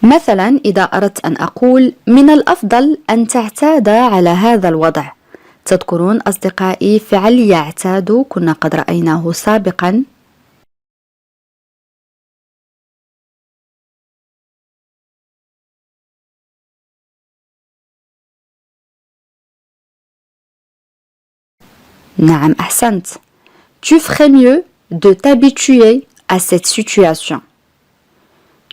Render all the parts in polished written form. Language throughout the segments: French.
مثلا إذا أردت أن أقول من الأفضل أن تعتاد على هذا الوضع. تذكرون أصدقائي فعل يعتاد كنا قد رأيناه سابقا. نعم أحسنت. Tu ferais mieux de t'habituer à cette situation.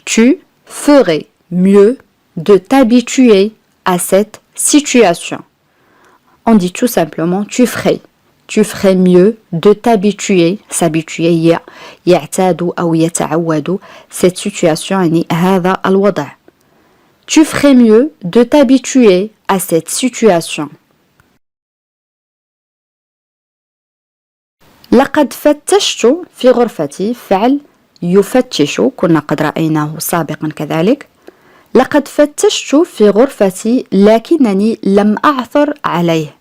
Tu ferais mieux de t'habituer à cette situation. On dit tout simplement tu ferais. Tu ferais mieux de t'habituer. S'habituer يعتاد أو يتعود. Cette situation يعني هذا الوضع. Tu ferais mieux de t'habituer à cette situation. لقد فتشت في غرفتي فعل يفتش كنا قد رأيناه سابقا كذلك. لقد فتشت في غرفتي لكنني لم أعثر عليه.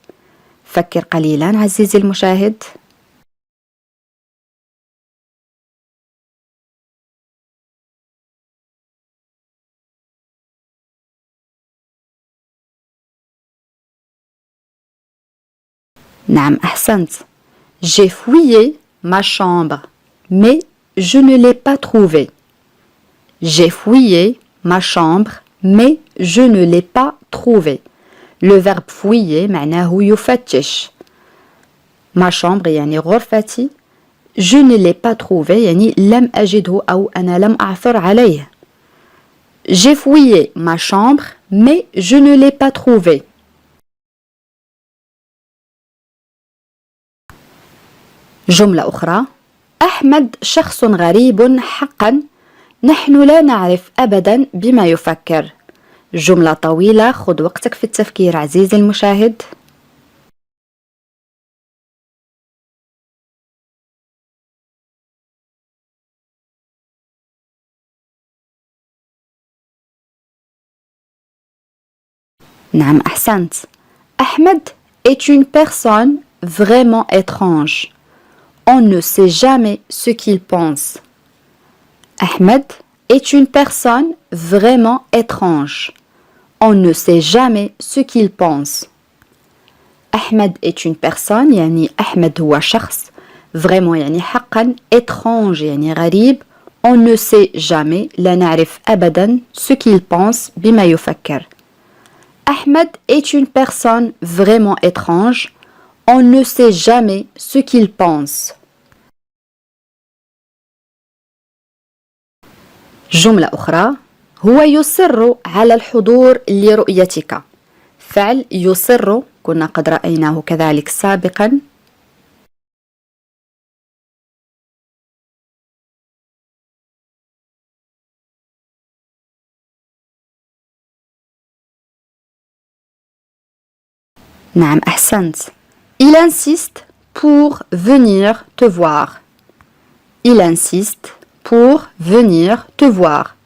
فكر قليلا عزيزي المشاهد. نعم أحسنت. J'ai fouillé ma chambre, mais je ne l'ai pas trouvée. J'ai fouillé ma chambre, mais je ne l'ai pas trouvée. Le verbe fouiller معناه يفتش. Ma chambre يعني غرفتي. Je ne l'ai pas trouvé يعني لم أجده أو أنا لم أعثر عليه. J'ai fouillé ma chambre, mais je ne l'ai pas trouvée. جملة أخرى. أحمد شخص غريب حقا. نحن لا نعرف أبدا بما يفكر. جملة طويلة، خذ وقتك في التفكير عزيزي المشاهد. نعم أحسنت. أحمد est une personne vraiment étrange. On ne sait jamais ce qu'il pense. Ahmed est une personne vraiment étrange. On ne sait jamais ce qu'il pense. Ahmed est une personne يعني أحمد هو شخص vraiment يعني حقا étrange يعني غريب. On ne sait jamais لا نعرف أبدا ce qu'il pense بما يفكر. Ahmed est une personne vraiment étrange. On ne sait jamais ce qu'il pense. جملة أخرى. هو يصر على الحضور لرؤيتك. فعل يصر كنا قد رأيناه كذلك سابقا. نعم أحسنت. Il insiste pour venir te voir. Il insiste pour venir te voir.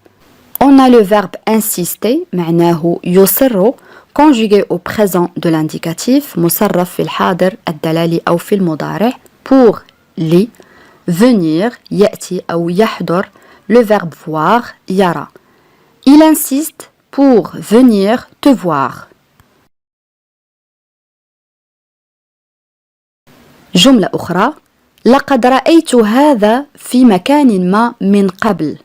On a le verbe insister معناه يصر conjugué au présent de l'indicatif مصرف في الحاضر الدلالي أو في المضارع pour لي venir يأتي أو يحضر le verbe voir يرى. Il insiste pour venir te voir. جملة أخرى. لقد رأيت هذا في مكان ما من قبل.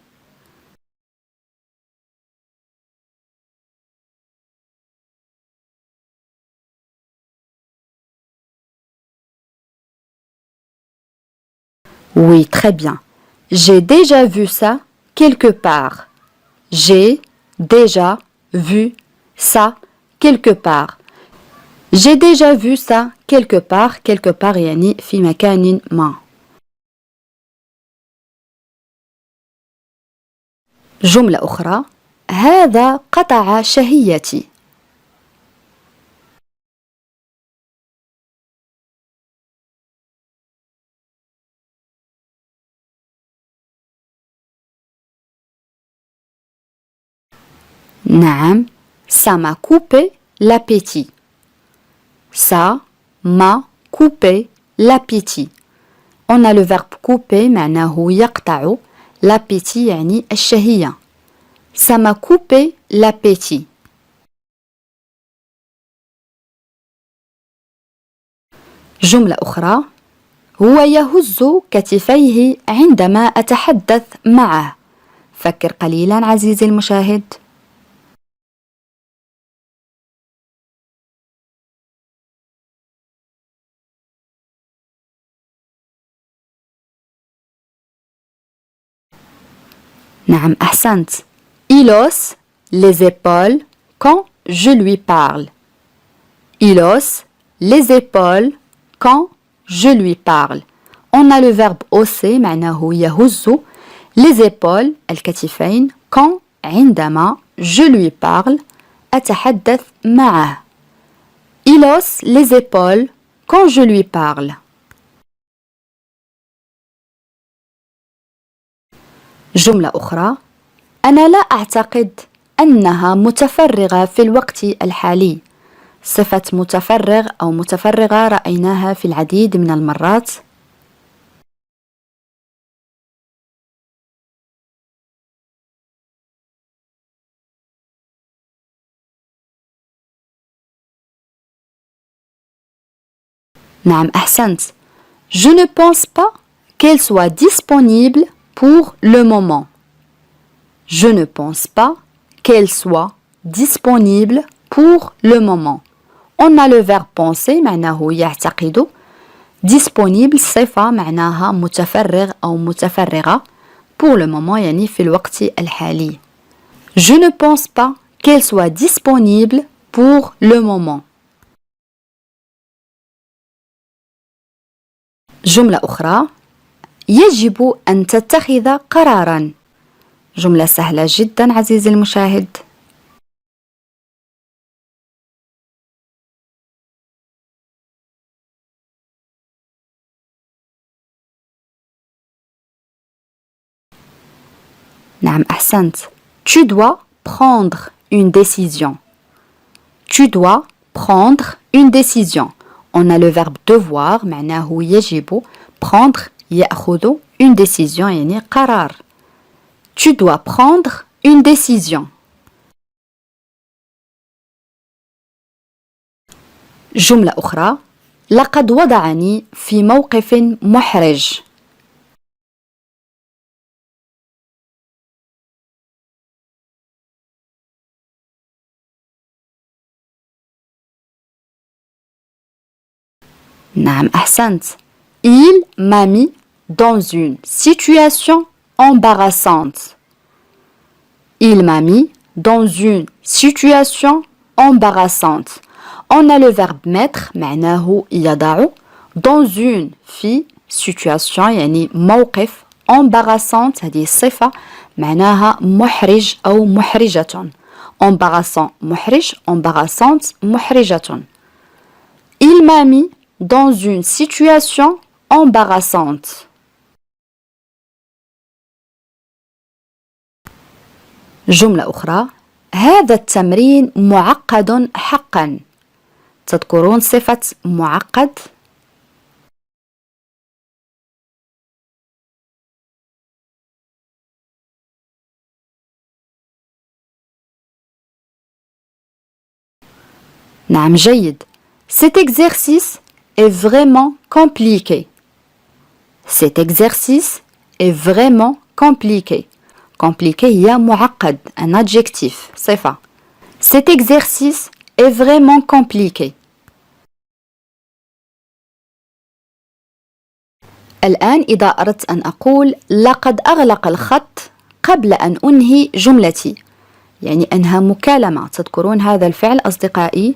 Oui, très bien. J'ai déjà vu ça quelque part. J'ai déjà vu ça quelque part. J'ai déjà vu ça quelque part. quelque part يعني في مكان ما. جملة أخرى. هذا قطع شهيتي. نعم. Ça m'a coupé l'appétit. Ça m'a coupé l'appétit. On a le verbe couper معناه يقطع. l'appétit يعني الشهية. Ça m'a coupé l'appétit. جملة أخرى هو يهز كتفيه عندما أتحدث معه. فكر قليلا عزيزي المشاهد. نعم أحسنت. Il hausse les épaules quand je lui parle. Il hausse les épaules quand je lui parle. On a le verbe hausser معناه يهز les épaules الكتفين quand عندما je lui parle أتحدث معه. Il hausse les épaules quand je lui parle. جملة أخرى أنا لا أعتقد أنها متفرغة في الوقت الحالي. صفة متفرغ أو متفرغة رأيناها في العديد من المرات. نعم أحسنت. Je ne pense pas qu'elle soit disponible pour le moment. Je ne pense pas qu'elle soit disponible pour le moment. On a le verbe penser معناه يعتقد. Disponible صفة معناها متفرغ أو متفرغة. Pour le moment يعني في الوقت الحالي. Je ne pense pas qu'elle soit disponible pour le moment. جملة أخرى يجب أن تتخذ قراراً. جملة سهلة جدا عزيزي المشاهد. نعم أحسنت. Tu dois prendre une décision. Tu dois prendre une décision. On a le verbe devoir معناه يجب. Prendre يأخذ. Une décision يعني قرار. Tu dois prendre une décision. جملة أخرى لقد وضعني في موقف محرج. نعم أحسنت. Il m'a mis dans une situation embarrassante. Il m'a mis dans une situation embarrassante. On a le verbe mettre معناه يضع. Dans une في situation يعني موقف. embarrassante هذه صفة معناها محرج أو محرجة. embarrassant محرج. embarrassante محرجة. Il m'a mis dans une situation embarrassante. جملة أخرى هذا التمرين معقد حقا. تذكرون صفة معقد؟ نعم جيد. Cet exercice est vraiment compliqué. Cet exercice est vraiment compliqué. Compliqué هي معقد. Un adjectif. صفة. Cet exercice est vraiment compliqué. الآن إذا أردت أن أقول لقد أغلق الخط قبل أن أنهي جملتي يعني أنهى مكالمة. تذكرون هذا الفعل أصدقائي؟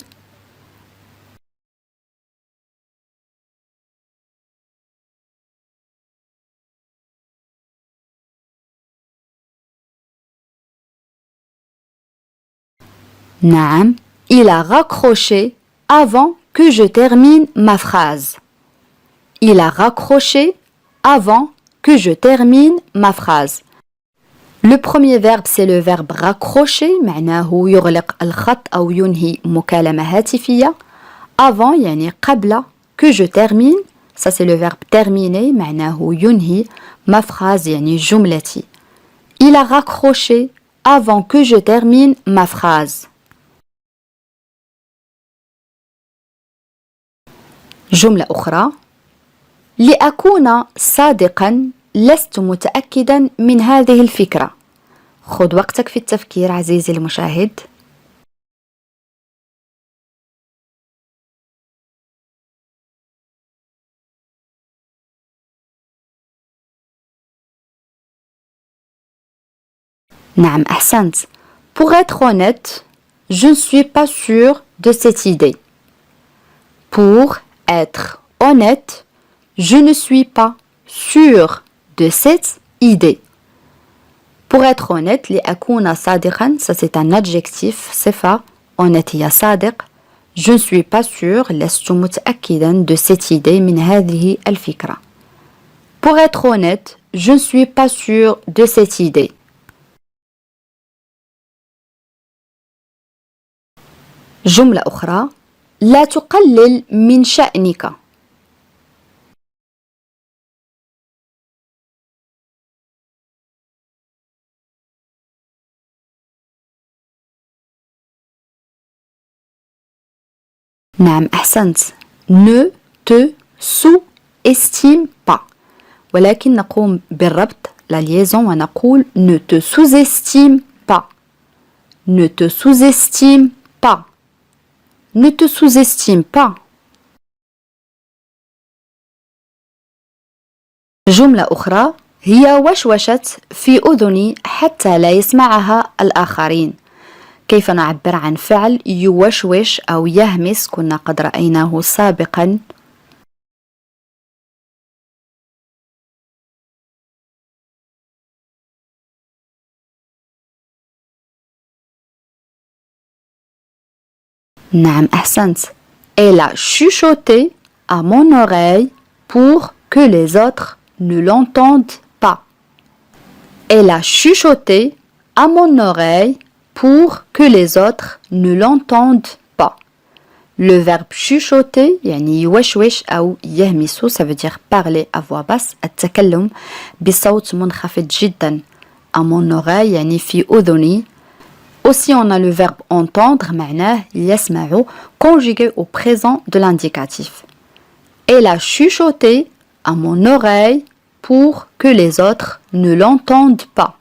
نعم. Il a raccroché avant que je termine ma phrase. Il a raccroché avant que je termine ma phrase. Le premier verbe c'est le verbe raccrocher معناه يغلق الخط أو ينهي مكالمة هاتفية. Avant يعني قبل. Que je termine ça c'est le verbe terminer معناه ينهي ma phrase يعني جملتي. Il a raccroché avant que je termine ma phrase. جملة أخرى لأكون صادقا لست متأكدا من هذه الفكرة. خذ وقتك في التفكير عزيزي المشاهد. نعم أحسنت. Pour être honnête, je ne suis pas sûr de cette idée. Pour être honnête, je ne suis pas sûr de cette idée. Pour être honnête, لأكون صادقا, ça c'est un adjectif, صفة, honnête هي صادق. Je ne suis pas sûr, لست متأكدا de cette idée, من هذه الفكرة. Pour être honnête, je ne suis pas sûr de cette idée. جملة أخرى لا تقلل من شأنك. نعم أحسنت. ne te sous-estime pas. ولكن نقوم بالربط la liaison ونقول ne te sous-estime pas. Ne te sous-estime pas. Ne te sous-estime pas. جملة أخرى هي وشوشت في أذني حتى لا يسمعها الآخرين. كيف نعبر عن فعل يوشوش أو يهمس كنا قد رأيناه سابقا؟ نعم أحسنت. Elle a chuchoté à mon oreille pour que les autres ne l'entendent pas. Elle a chuchoté à mon oreille pour que les autres ne l'entendent pas. Le verbe chuchoter يعني يوشوش أو يهمس, ça veut dire parler à voix basse, التكلم بصوت منخفض جدا. À mon oreille يعني في أذني. Aussi on a le verbe entendre معناه يسمع conjugué au présent de l'indicatif. Elle a chuchoté à mon oreille pour que les autres ne l'entendent pas.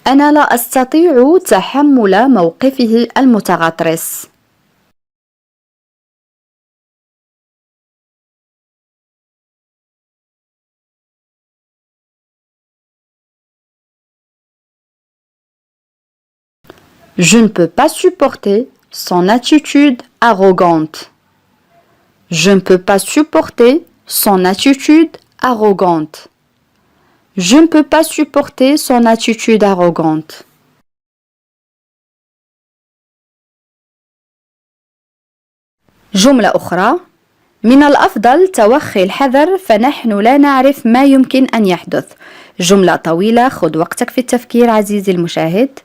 أنا لا أستطيع تحمل موقفه المتغطرس. Je ne peux pas supporter son attitude arrogante. Je ne peux pas supporter son attitude arrogante. Je ne peux pas supporter son attitude arrogante. جملة أخرى من الأفضل توخي الحذر فنحن لا نعرف ما يمكن أن يحدث. جملة طويلة خذ وقتك في التفكير عزيزي المشاهد.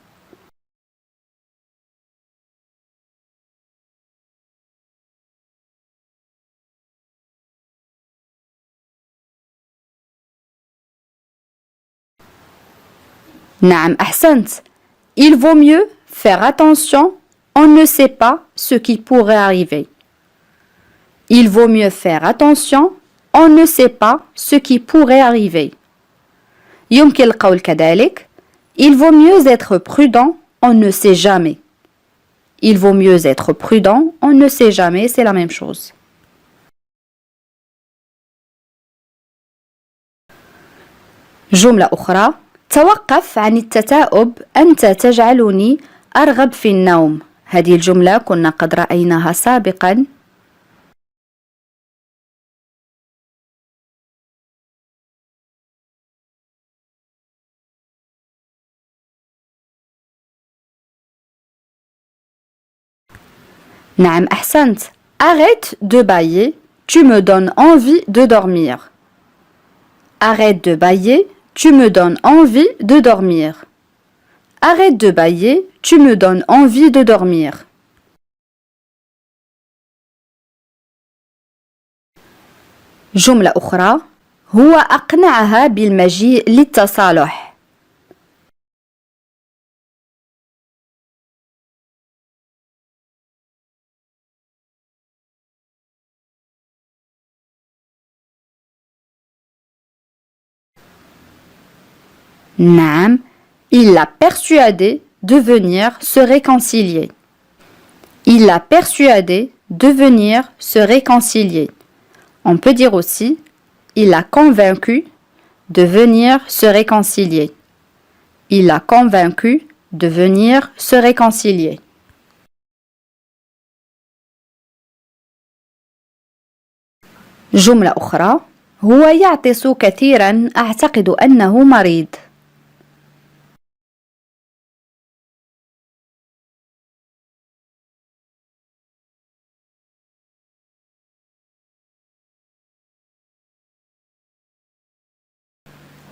نعم أحسنت. Il vaut mieux faire attention, on ne sait pas ce qui pourrait arriver. Il vaut mieux faire attention, on ne sait pas ce qui pourrait arriver. يمكن القول كذلك il vaut mieux être prudent, on ne sait jamais. Il vaut mieux être prudent, on ne sait jamais, c'est la même chose. جملة أخرى توقف عن التثاؤب أنت تجعلني أرغب في النوم. هذه الجملة كنا قد رأيناها سابقا. نعم أحسنت. Arrête de bâiller, tu me donnes envie de dormir. Arrête de bâiller, tu me donnes envie de dormir. Arrête de bâiller, tu me donnes envie de dormir. جملة أخرى هو أقنعها بالمجيء للتصالح. نعم. Il l'a persuadé de venir se réconcilier. Il l'a persuadé de venir se réconcilier. On peut dire aussi il l'a convaincu de venir se réconcilier. Il l'a convaincu de venir se réconcilier. جملة أخرى هو يعطس كثيرا أعتقد أنه مريض.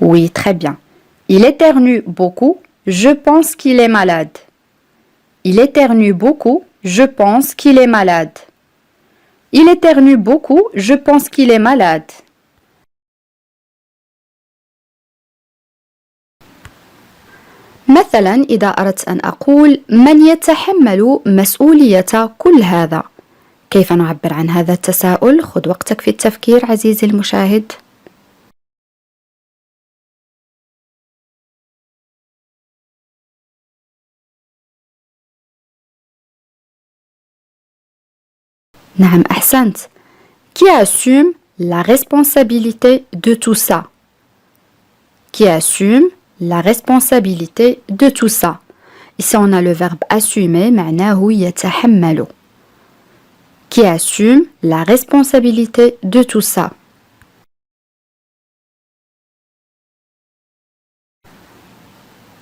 Oui, très bien. Il éternue beaucoup, je pense qu'il est malade. Il éternue beaucoup, je pense qu'il est malade. Il éternue beaucoup, je pense qu'il est malade. مثلا إذا أردت أن أقول من يتحمل مسؤولية كل هذا؟ كيف نعبر عن هذا التساؤل؟ خذ وقتك في التفكير عزيزي المشاهد. نعم أحسنت. Qui assume la responsabilité de tout ça? Qui assume la responsabilité de tout ça? Ici on a le verbe assumer معناه يتحمل. Qui assume la responsabilité de tout ça?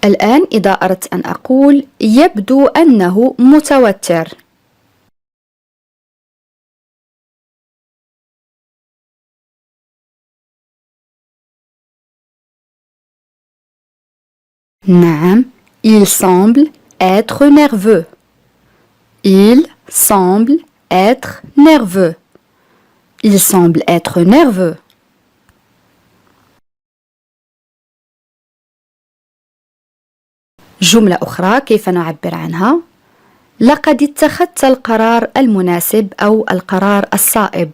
الآن إذا أردت أن أقول يبدو أنه متوتر. نعم. Il semble être nerveux. Il semble être nerveux. Il semble être nerveux. جملة أخرى كيف نعبر عنها؟ لقد اتخذت القرار المناسب أو القرار الصائب.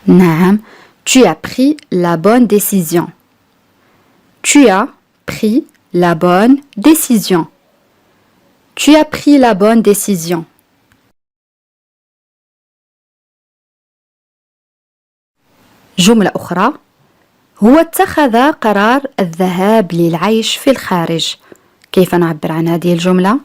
نعم. Tu as pris la bonne décision. Tu as pris la bonne décision. Tu as pris la bonne décision. جملة أخرى هو اتخذ قرار الذهاب للعيش في الخارج. كيف نعبر عن هذه الجملة؟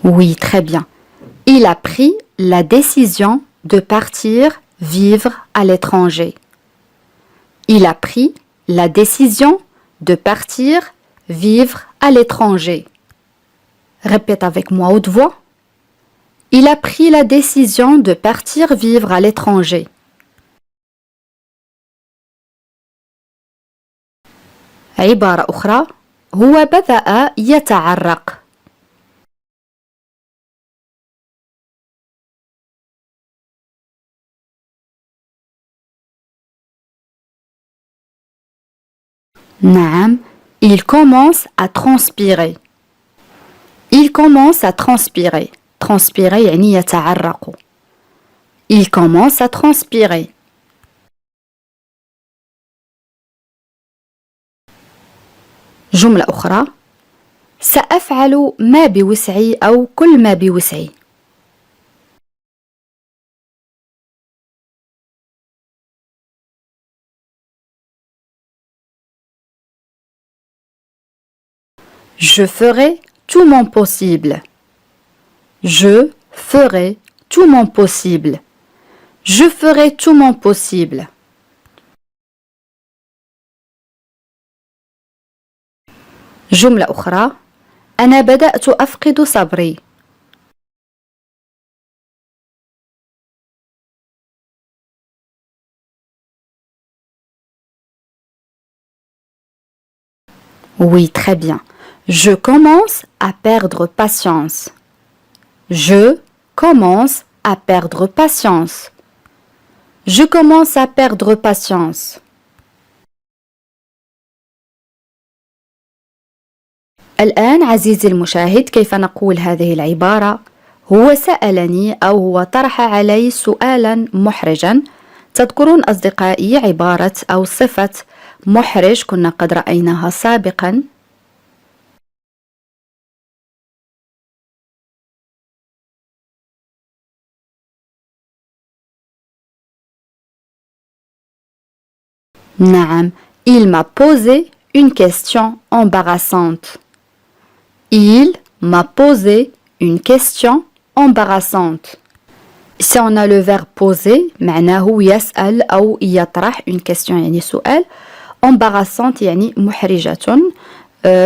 Oui, très bien. Il a pris la décision de partir vivre à l'étranger. Il a pris la décision de partir vivre à l'étranger. Répète avec moi haute voix. Il a pris la décision de partir vivre à l'étranger. عبارة أخرى هو بدأ يتعرق. نعم. Il commence à transpirer. Il commence à transpirer. Transpirer يعني يتعرق. Il commence à transpirer. جملة أخرى سأفعل ما بوسعي أو كل ما بوسعي. Je ferai tout mon possible. Je ferai tout mon possible. Je ferai tout mon possible. جملة أخرى أنا بدأت أفقد صبري. Oui, très bien. Je commence à perdre patience. Je commence à perdre patience. Je commence à perdre patience. الآن عزيزي المشاهد كيف نقول هذه العبارة؟ هو سألني أو هو طرح علي سؤالا محرجا. تذكرون أصدقائي عبارة أو صفة محرج كنا قد رأيناها سابقا. نعم. Il m'a posé une question embarrassante. Il m'a posé une question embarrassante. Ici on a le verbe poser معناه يسأل أو يطرح une question يعني سؤال. Embarrassante يعني محرجة.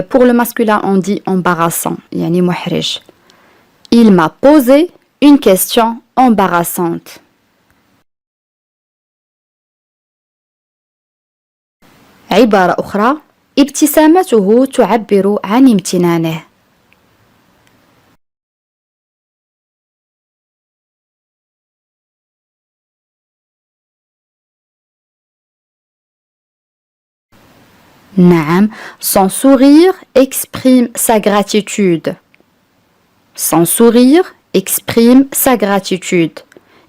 Pour le masculin on dit embarrassant يعني محرج. Il m'a posé une question embarrassante. عبارة أخرى ابتسامته تعبر عن امتنانه. نعم. Son sourire exprime sa gratitude. Son sourire exprime sa gratitude.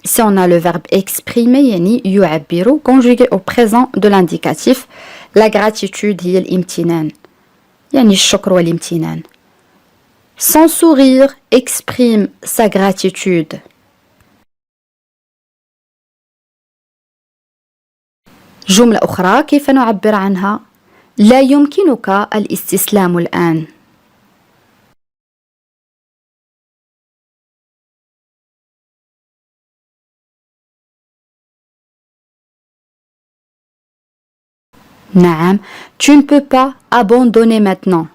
Ici on a le verbe exprimer يعني يعبر conjugué au présent de l'indicatif. La gratitude هي الامتنان يعني الشكر والامتنان. Son sourire exprime sa gratitude. جملة أخرى كيف نعبر عنها؟ لا يمكنك الاستسلام الآن. نعم. Tu ne peux pas abandonner maintenant.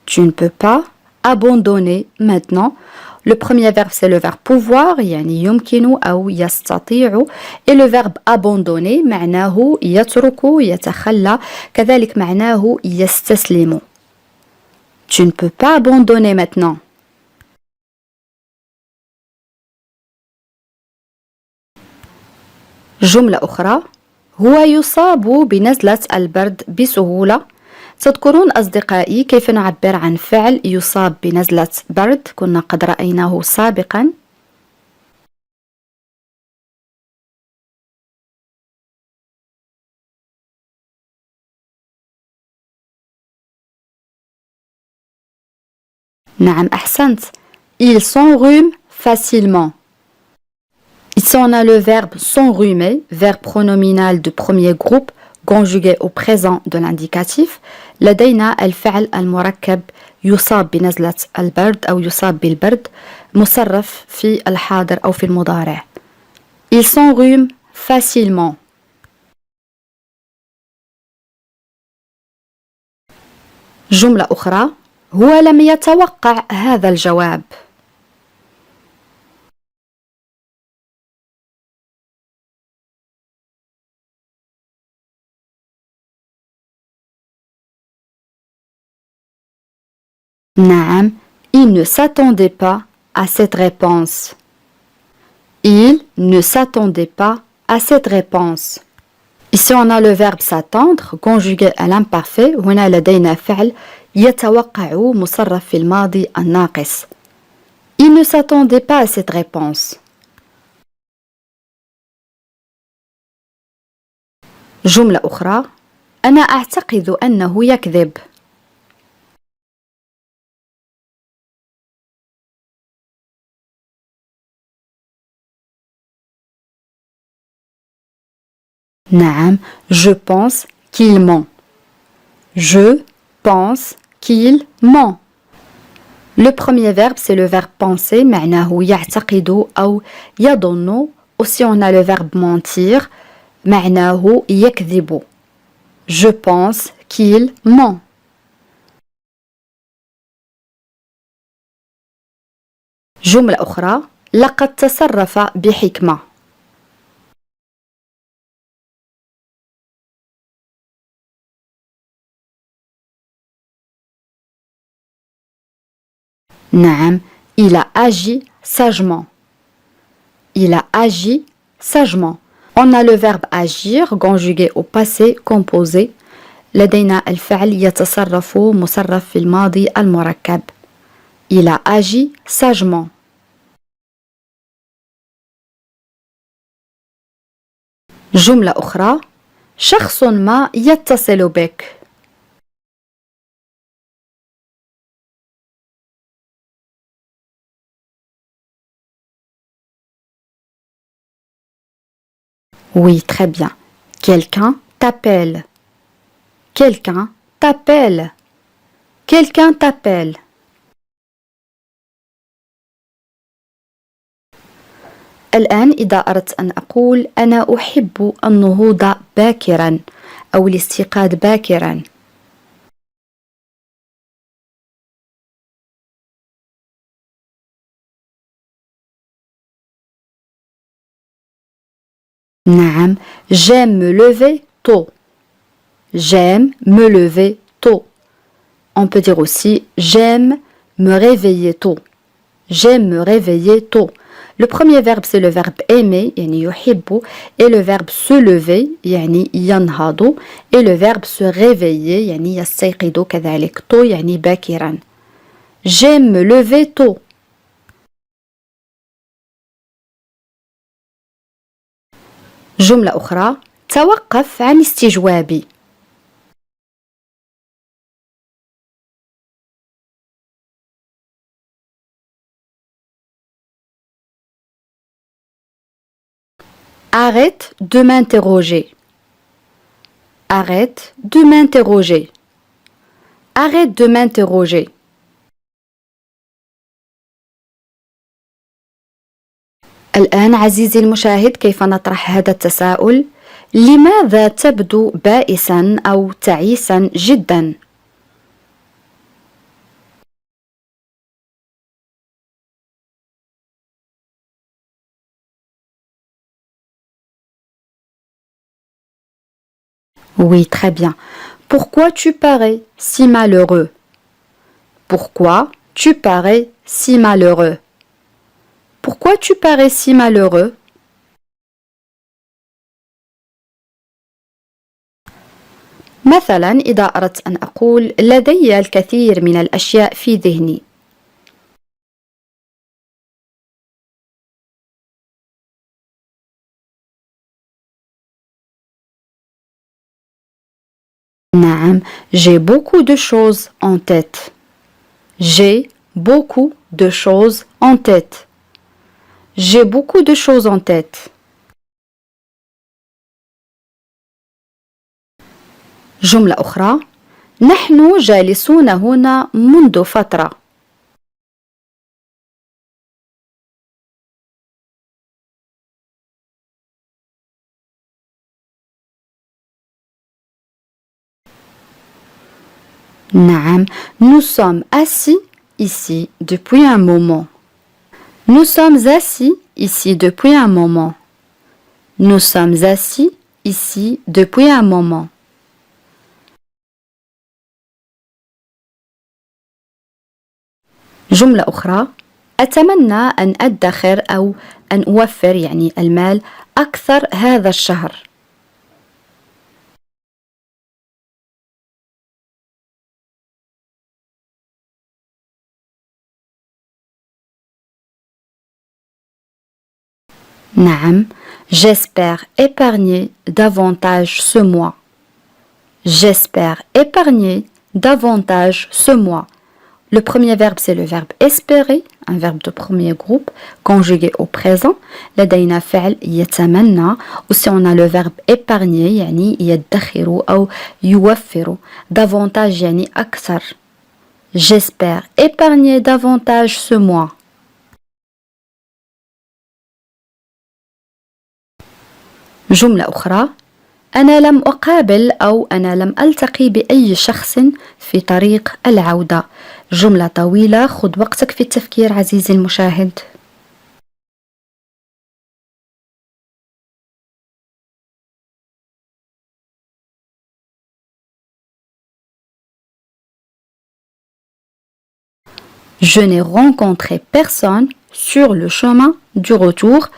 Tu ne peux pas abandonner maintenant. Le premier verbe c'est le verbe pouvoir يعني يمكن أو يستطيع. Et le verbe abandonner معناه يترك يتخلى كذلك معناه يستسلم. Tu ne peux pas abandonner maintenant. جملة أخرى هو يصاب بنزلة البرد بسهولة. تذكرون أصدقائي كيف نعبر عن فعل يصاب بنزلة برد كنا قد رأيناه سابقا. نعم أحسنت. Il s'enrhume facilement. Ici on a le verbe s'enrhumer, verbe pronominal de premier groupe conjugué au présent de l'indicatif. لدينا الفعل المركب يصاب بنزلة البرد أو يصاب بالبرد مصرف في الحاضر أو في المضارع. Il s'enrhume facilement. جملة أخرى هو لم يتوقع هذا الجواب. نعم. Il ne s'attendait pas à cette réponse. Il ne s'attendait pas à cette réponse. Ici on a le verbe s'attendre conjugué à l'imparfait. هنا لدينا فعل يتوقع مصرف في الماضي الناقص. Il ne s'attendait pas à cette réponse. جملة أخرى أنا أعتقد أنه يكذب. نعم. Je pense qu'il ment. Je pense qu'il ment. Le premier verbe c'est le verbe penser معناه يعتقد أو يظن. Aussi on a le verbe mentir معناه يكذب. Je pense qu'il ment. جملة أخرى لقد تصرف بحكمة. نعم il a agi sagement. Il a agi sagement. On a le verbe agir conjugué au passé composé. لدينا الفعل يتصرف مصرف في الماضي المركب. Il a agi sagement. جملة أخرى شخص ما يتصل بك. Oui, très bien. Quelqu'un t'appelle. Quelqu'un t'appelle. Quelqu'un t'appelle. الآن إذا أردت أن أقول أنا أحب النهوض باكرا أو الاستيقاظ باكرا. نعم j'aime me lever tôt. J'aime me lever tôt. On peut dire aussi j'aime me réveiller tôt. J'aime me réveiller tôt. Le premier verbe c'est le verbe aimer يعني يحب et le verbe se lever يعني ينهض et le verbe se réveiller يعني يستيقظ كذلك tôt يعني باكرا. J'aime me lever tôt. جملة أخرى توقف عن استجوابي. Arrête de m'interroger. Arrête de m'interroger. Arrête de m'interroger. الآن عزيزي المشاهد كيف نطرح هذا التساؤل؟ لماذا تبدو بائسا أو تعيسا جدا؟ Oui, très bien. Pourquoi tu parais si malheureux? Pourquoi tu parais si malheureux? Pourquoi tu parais si malheureux? مثلا إذا أردت أن أقول لدي الكثير من الأشياء في ذهني. نعم j'ai beaucoup de choses en tête. J'ai beaucoup de choses en tête. J'ai beaucoup de choses en tête. جملة أخرى نحن جالسون هنا منذ فترة. نعم nous sommes assis ici depuis un moment. Nous sommes assis ici depuis un moment. Nous sommes assis ici depuis un moment. جملة أخرى أتمنى أن أدخر أو أن أوفر يعني المال أكثر هذا الشهر. نعم j'espère épargner davantage ce mois. J'espère épargner davantage ce mois. Le premier verbe c'est le verbe espérer, un verbe de premier groupe conjugué au présent. لدينا فعل يتمنى. Aussi on a le verbe épargner يعني يدخر أو يوفر. Davantage يعني أكثر. J'espère épargner davantage ce mois. جملة أخرى أنا لم أقابل أو أنا لم ألتقي بأي شخص في طريق العودة. جملة طويلة خذ وقتك في التفكير عزيزي المشاهد. Je n'ai rencontré personne sur le chemin du retour.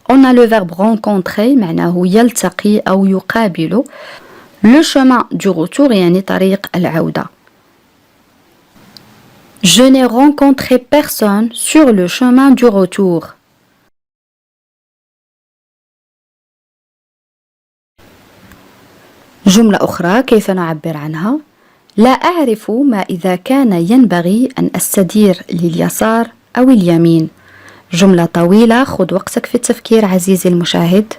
On a le verbe rencontrer, معناه يلتقي أو يقابل. Le chemin du retour يعني طريق العودة. Je n'ai rencontré personne sur le chemin du retour. جملة أخرى كيف نعبر عنها؟ لا أعرف ما إذا كان ينبغي أن أستدير لليسار أو اليمين. جملة طويلة، خذ وقتك في التفكير عزيزي المشاهد.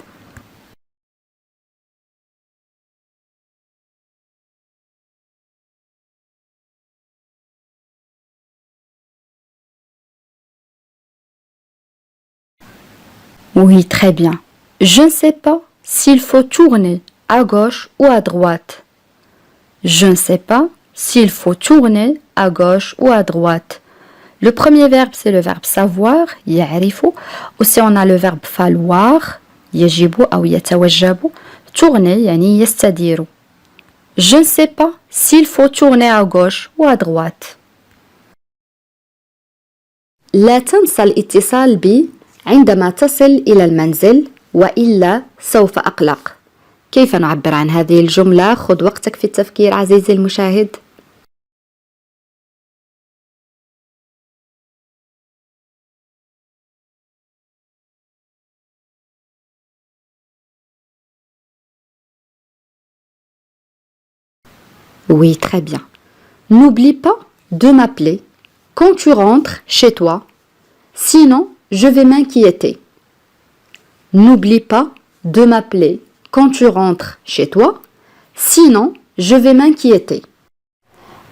Oui, très bien. Je ne sais pas s'il faut tourner à gauche ou à droite. Je ne sais pas s'il faut tourner à gauche ou à droite. Le premier verbe, c'est le verbe savoir, يعرف. Aussi, on a le verbe falloir, يجب أو يتوجب. Tourner, يعني يستدير. Je ne sais pas s'il faut tourner à gauche ou à droite. لا تنسى الاتصال بي عندما تصل إلى المنزل وإلا سوف أقلق. كيف نعبر عن هذه الجملة؟ خذ وقتك في التفكير عزيزي المشاهد. Oui, très bien. N'oublie pas de m'appeler quand tu rentres chez toi, sinon je vais m'inquiéter. N'oublie pas de m'appeler quand tu rentres chez toi, sinon je vais m'inquiéter.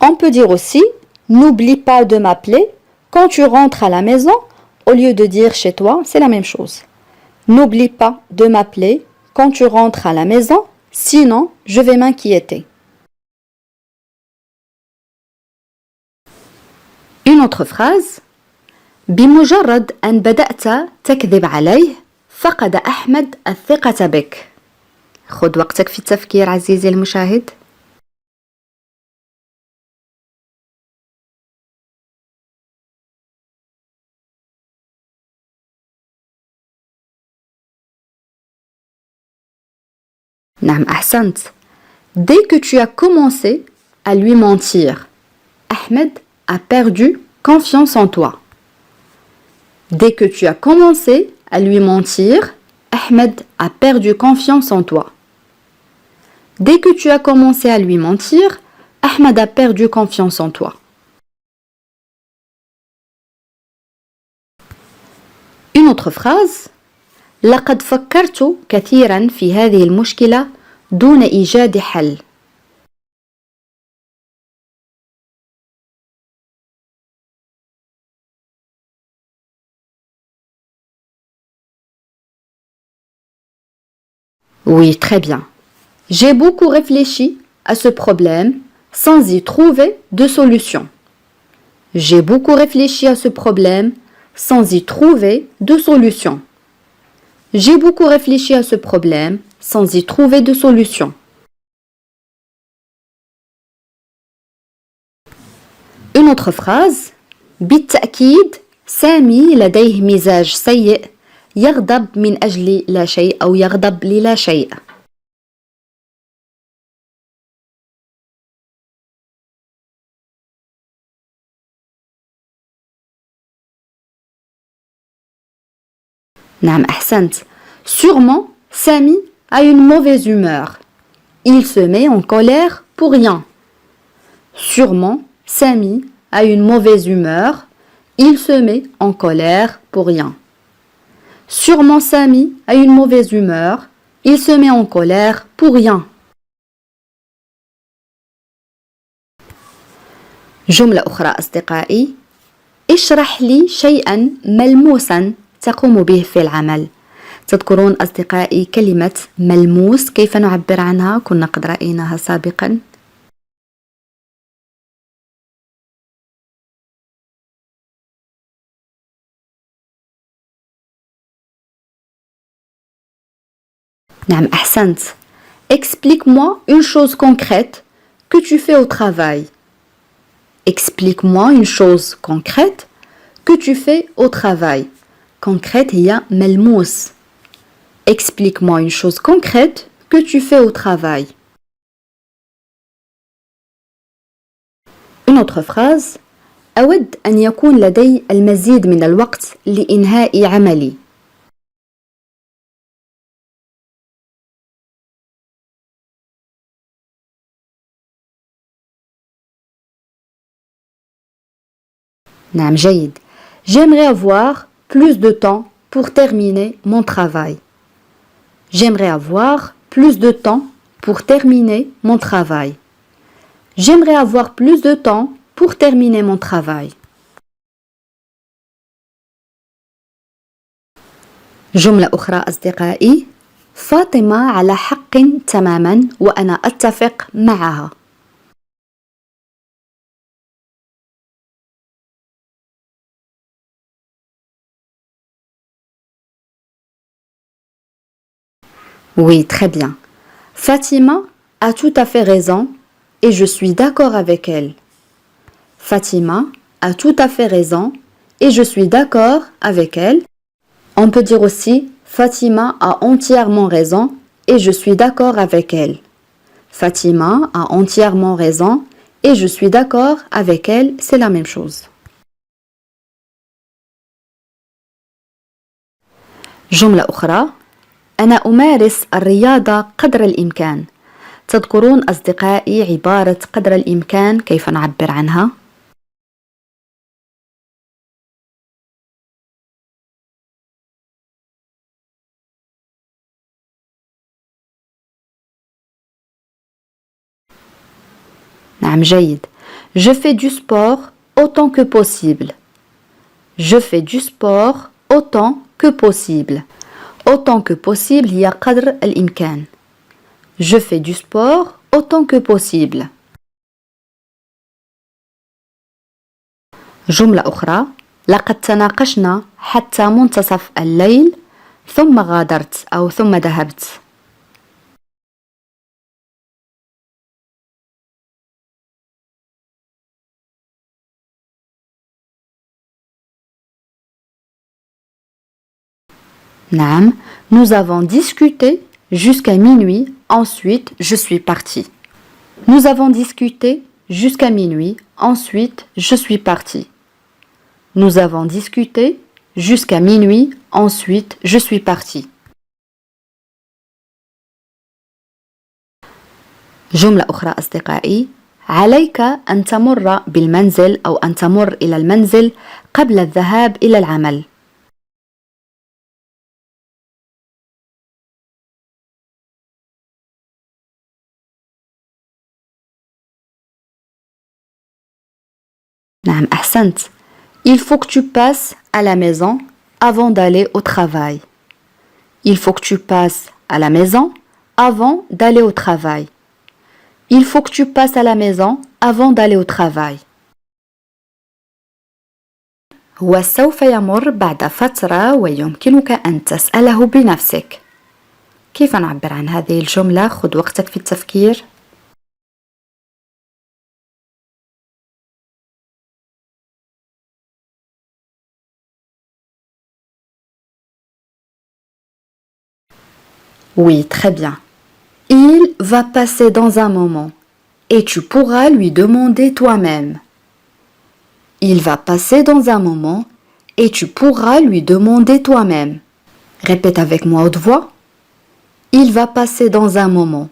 On peut dire aussi, n'oublie pas de m'appeler quand tu rentres à la maison, au lieu de dire chez toi, c'est la même chose. N'oublie pas de m'appeler quand tu rentres à la maison, sinon je vais m'inquiéter. Une autre phrase. بمجرد أن بدأت تكذب عليه فقد أحمد الثقة بك. خذ وقتك في التفكير عزيزي المشاهد. نعم أحسنت. Dès que tu as commencé à lui mentir, Ahmed a perdu confiance en toi. Dès que tu as commencé à lui mentir, Ahmed a perdu confiance en toi. Dès que tu as commencé à lui mentir, Ahmed a perdu confiance en toi. Une autre phrase. لقد فكرت كثيرا في هذه المشكلة دون إيجاد حل. Oui, très bien. J'ai beaucoup réfléchi à ce problème sans y trouver de solution. J'ai beaucoup réfléchi à ce problème sans y trouver de solution. J'ai beaucoup réfléchi à ce problème sans y trouver de solution. Une autre phrase. بالتأكيد سامي لديه مزاج سيء يغضب من أجل لا شيء أو يغضب للا شيء. نعم أحسنت. Sûrement, Sami a une mauvaise humeur. Il se met en colère pour rien. Sûrement, Sami a une mauvaise humeur. Il se met en colère pour rien. Sûrement, Sami a une mauvaise humeur. Il se met en colère pour rien. جملة أخرى أصدقائي. اشرح لي شيئا ملموسا تقوم به في العمل. تذكرون أصدقائي كلمة ملموس كيف نعبر عنها؟ كنا قد رأيناها سابقا. نعم أحسنت. Explique-moi une chose concrète que tu fais au travail. Explique-moi une chose concrète que tu fais au travail. Concrète هي ملموس. Explique-moi une chose concrète que tu fais au travail. Une autre phrase. أود أن يكون لدي المزيد من الوقت لإنهاء عملي. نعم جيد. J'aimerais avoir plus de temps pour terminer mon travail. J'aimerais avoir plus de temps pour terminer mon travail. J'aimerais avoir plus de temps pour terminer mon travail. جملة أخرى أصدقائي. فاطمة على حق تماما وأنا أتفق معها. Oui, très bien. Fatima a tout à fait raison et je suis d'accord avec elle. Fatima a tout à fait raison et je suis d'accord avec elle. On peut dire aussi Fatima a entièrement raison et je suis d'accord avec elle. Fatima a entièrement raison et je suis d'accord avec elle, c'est la même chose. جملة أخرى. أنا أمارس الرياضة قدر الإمكان. تذكرون أصدقائي عبارة قدر الإمكان كيف نعبر عنها؟ نعم جيد. Je fais du sport autant que possible. Je fais du sport autant que possible. Autant que possible هي قدر الإمكان. Je fais du sport autant que possible. جملة أخرى. لقد تناقشنا حتى منتصف الليل ثم غادرت أو ثم ذهبت. نعم. Nous avons discuté jusqu'à minuit, ensuite je suis partie. Nous avons discuté jusqu'à minuit, ensuite je suis partie. Nous avons discuté jusqu'à minuit, ensuite je suis partie. جملة أخرى أصدقائي. عليك أن تمر بالمنزل أو أن تمر إلى المنزل قبل الذهاب إلى العمل. نعم أحسنت. Il faut que tu passes à la maison avant d'aller au travail. Il faut que tu passes à la maison avant d'aller au travail. Il faut que tu passes à la maison avant d'aller au travail. هو سوف يمر بعد فترة ويمكنك أن تسأله بنفسك. كيف نعبر عن هذه الجملة؟ خذ وقتك في التفكير. Oui, très bien. Il va passer dans un moment et tu pourras lui demander toi-même. Il va passer dans un moment et tu pourras lui demander toi-même. Répète avec moi haute voix. Il va passer dans un moment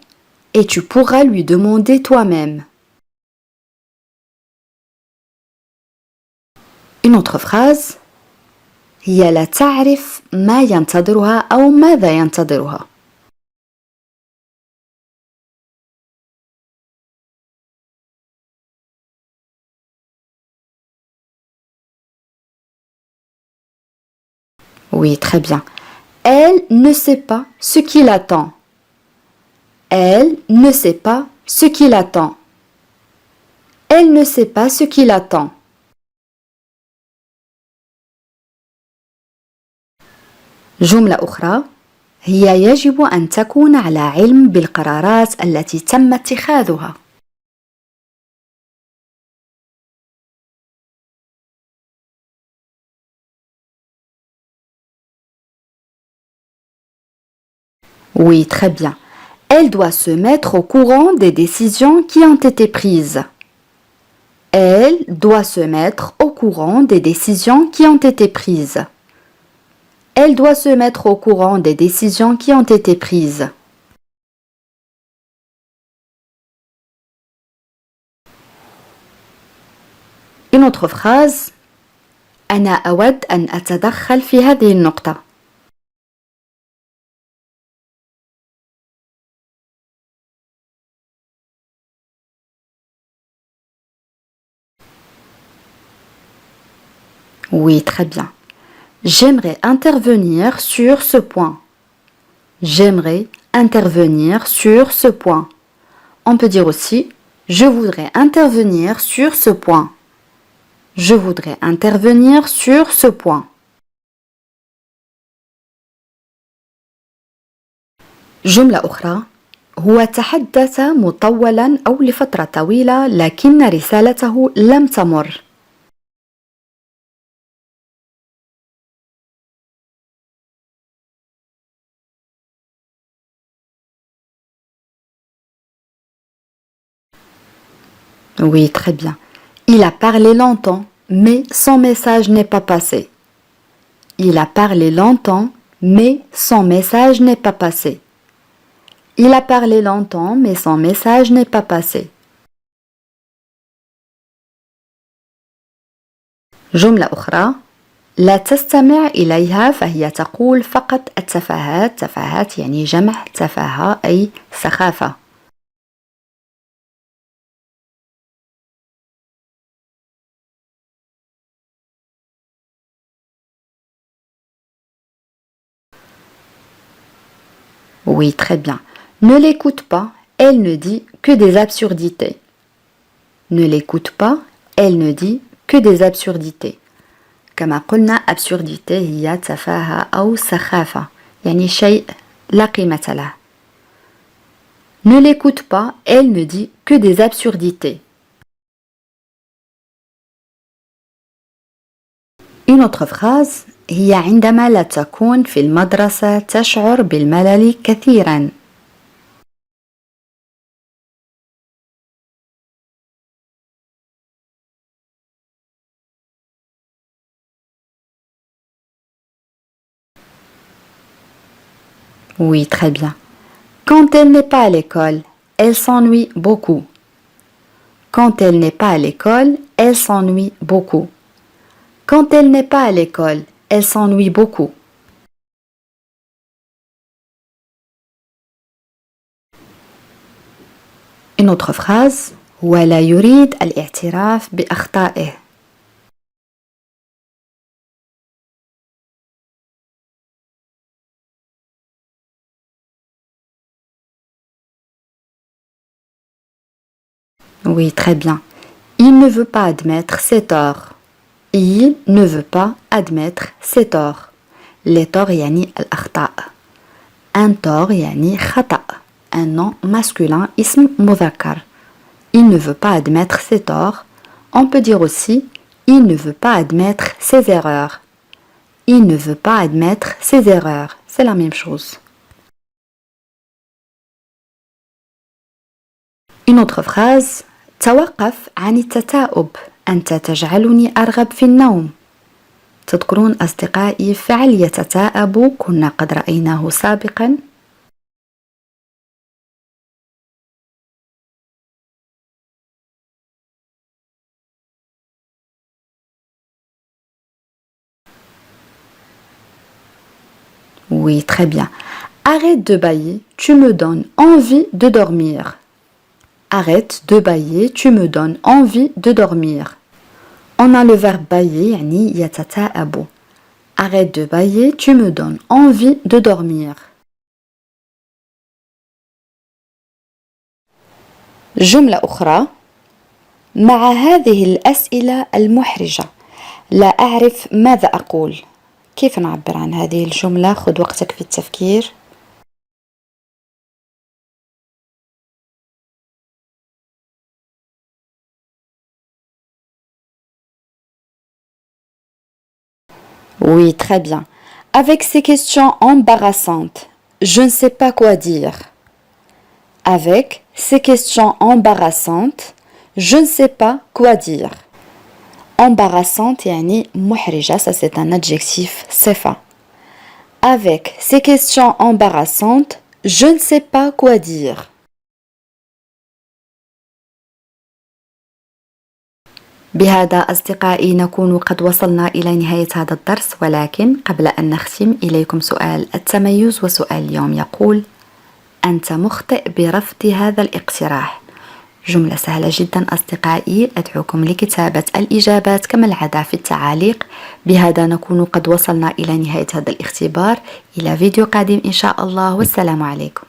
et tu pourras lui demander toi-même. Une autre phrase. هي لا تعرف ما ينتظرها أو ماذا ينتظرها. Oui, très bien. Elle ne sait pas ce qu'il attend. Elle ne sait pas ce qu'il attend. Elle ne sait pas ce qu'il attend. جملة أخرى. هي يجب أن تكون على علم بالقرارات التي تم اتخاذها. Oui, très bien. Elle doit se mettre au courant des décisions qui ont été prises. Elle doit se mettre au courant des décisions qui ont été prises. Elle doit se mettre au courant des décisions qui ont été prises. Une autre phrase. أنا أود أن أتدخل في هذه النقطة. Oui, très bien. J'aimerais intervenir sur ce point. J'aimerais intervenir sur ce point. On peut dire aussi je voudrais intervenir sur ce point. Je voudrais intervenir sur ce point. جملة أخرى. هو تحدث مطولا أو لفترة طويلة لكن رسالته لم تمر. Oui, très bien. Il a parlé longtemps, mais son message n'est pas passé. Il a parlé longtemps, mais son message n'est pas passé. Il a parlé longtemps, mais son message n'est pas passé. جملة أخرى. لا تستمع إليها فهي تقول فقط التفاهات. تفاهات يعني جمع تفاهة أي سخافة. Oui, très bien. Ne l'écoute pas, elle ne dit que des absurdités. Ne l'écoute pas, elle ne dit que des absurdités. كما قلنا absurdité هي تفاهة أو سخافة يعني شيء لا قيمة له. Ne l'écoute pas, elle ne dit que des absurdités. Une autre phrase هي عندما لا تكون في المدرسة تشعر بالملل كثيرا. Oui, très bien. Quand elle n'est pas à l'école, elle s'ennuie beaucoup. Quand elle n'est pas à l'école, elle s'ennuie beaucoup. Quand elle n'est pas à l'école, elle s'ennuie beaucoup. Une autre phrase. ولا يريد الاعتراف بأخطائه. Oui, très bien. Il ne veut pas admettre ses torts. Il ne veut pas admettre ses torts. Les torts يعني الأخطاء. Un tort يعني خطأ. Un nom masculin اسم مذكر. Il ne veut pas admettre ses torts. On peut dire aussi il ne veut pas admettre ses erreurs. Il ne veut pas admettre ses erreurs. C'est la même chose. Une autre phrase. توقف عن التثاؤب. أنت تجعلني أرغب في النوم. تذكرون أصدقائي فعل يتثاءب كنا قد رأيناه سابقا. Oui, très bien. Arrête de bâiller, tu me donnes envie de dormir. Arrête de bâiller, tu me donnes envie de dormir. On a le verbe bâiller, يعني يتثاءب. Arrête de bâiller, tu me donnes envie de dormir. جملة أخرى. مع هذه الأسئلة المحرجة لا أعرف ماذا أقول. كيف نعبر عن هذه الجملة؟ خذ وقتك في التفكير. Oui, très bien. Avec ces questions embarrassantes, je ne sais pas quoi dire. Avec ces questions embarrassantes, je ne sais pas quoi dire. Embarrassante يعني محرجة, ça c'est un adjectif صفة. Avec ces questions embarrassantes, je ne sais pas quoi dire. بهذا أصدقائي نكون قد وصلنا إلى نهاية هذا الدرس، ولكن قبل أن نختم إليكم سؤال التميز. وسؤال اليوم يقول: أنت مخطئ برفض هذا الاقتراح. جملة سهلة جدا أصدقائي، أدعوكم لكتابة الإجابات كما العادة في التعاليق. بهذا نكون قد وصلنا إلى نهاية هذا الاختبار. إلى فيديو قادم إن شاء الله، والسلام عليكم.